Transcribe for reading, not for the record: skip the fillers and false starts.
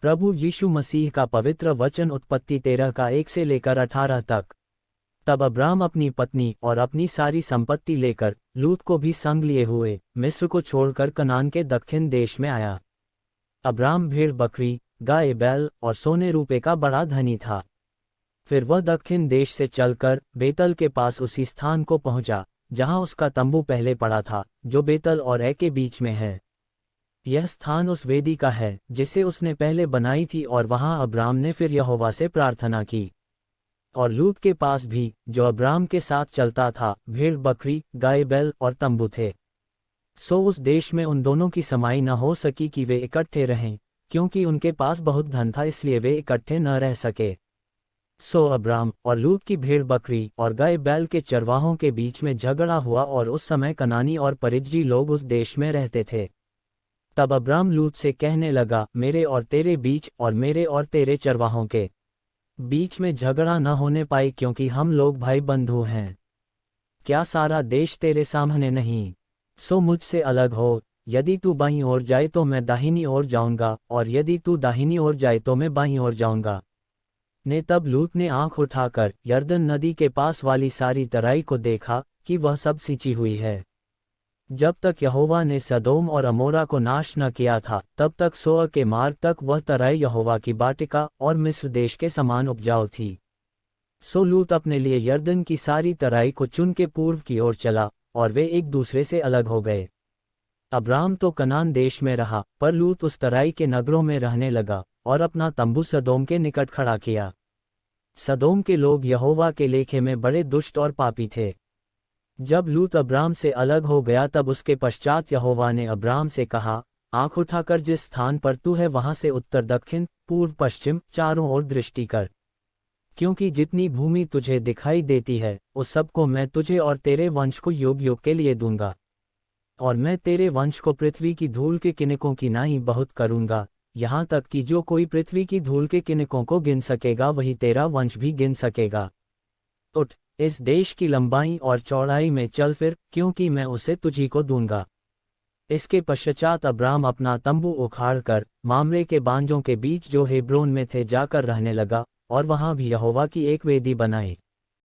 प्रभु यीशु मसीह का पवित्र वचन उत्पत्ति 13 का 1 से लेकर 18 तक। तब अब्राम अपनी पत्नी और अपनी सारी संपत्ति लेकर लूत को भी संग लिए हुए मिस्र को छोड़कर कनान के दक्षिण देश में आया। अब्राम भेड़ बकरी, गाय बैल और सोने रूपे का बड़ा धनी था। फिर वह दक्षिण देश से चलकर बेतल के पास उसी स्थान को पहुंचा जहां उसका तंबू पहले पड़ा था, जो बेतल और ए के बीच में है। यह स्थान उस वेदी का है जिसे उसने पहले बनाई थी, और वहां अब्राम ने फिर यहोवा से प्रार्थना की। और लूत के पास भी, जो अब्राम के साथ चलता था, भेड़ बकरी, गाय बैल और तंबू थे। सो उस देश में उन दोनों की समाई न हो सकी कि वे इकट्ठे रहें, क्योंकि उनके पास बहुत धन था, इसलिए वे इकट्ठे न रह सके। सो अब्राम और लूत की भेड़ बकरी और गाय बैल के चरवाहों के बीच में झगड़ा हुआ, और उस समय कनानी और परिज्जी लोग उस देश में रहते थे। तब अब्राम लूत से कहने लगा, मेरे और तेरे बीच और मेरे और तेरे चरवाहों के बीच में झगड़ा न होने पाए, क्योंकि हम लोग भाई बंधु हैं। क्या सारा देश तेरे सामने नहीं? सो मुझसे अलग हो। यदि तू बाईं ओर जाए तो मैं दाहिनी ओर जाऊंगा, और यदि तू दाहिनी ओर जाए तो मैं बाईं ओर जाऊंगा। तब लूत ने आंख उठाकर यरदन नदी के पास वाली सारी तराई को देखा कि वह सब सिंची हुई है। जब तक यहोवा ने सदोम और अमोरा को नाश न किया था, तब तक सोअ के मार्ग तक वह तराई यहोवा की बाटिका और मिस्र देश के समान उपजाऊ थी। सो लूत अपने लिए यरदन की सारी तराई को चुन के पूर्व की ओर चला, और वे एक दूसरे से अलग हो गए। अब्राम तो कनान देश में रहा, पर लूत उस तराई के नगरों में रहने लगा और अपना तंबू सदोम के निकट खड़ा किया। सदोम के लोग यहोवा के लेखे में बड़े दुष्ट और पापी थे। जब लूत अब्राम से अलग हो गया, तब उसके पश्चात यहोवा ने अब्राम से कहा, आंख उठाकर जिस स्थान पर तू है वहां से उत्तर दक्षिण पूर्व पश्चिम चारों ओर दृष्टि कर, क्योंकि जितनी भूमि तुझे दिखाई देती है उस सब को मैं तुझे और तेरे वंश को युग युग के लिए दूंगा। और मैं तेरे वंश को पृथ्वी की धूल के किनकों की नाई बहुत करूंगा, यहाँ तक कि जो कोई पृथ्वी की धूल के किनकों को गिन सकेगा वही तेरा वंश भी गिन सकेगा। उठ, इस देश की लंबाई और चौड़ाई में चल फिर, क्योंकि मैं उसे तुझी को दूंगा। इसके पश्चात अब्राम अपना तंबू उखाड़कर मामरे के बांजों के बीच जो हेब्रोन में थे जाकर रहने लगा, और वहां भी यहोवा की एक वेदी बनाई।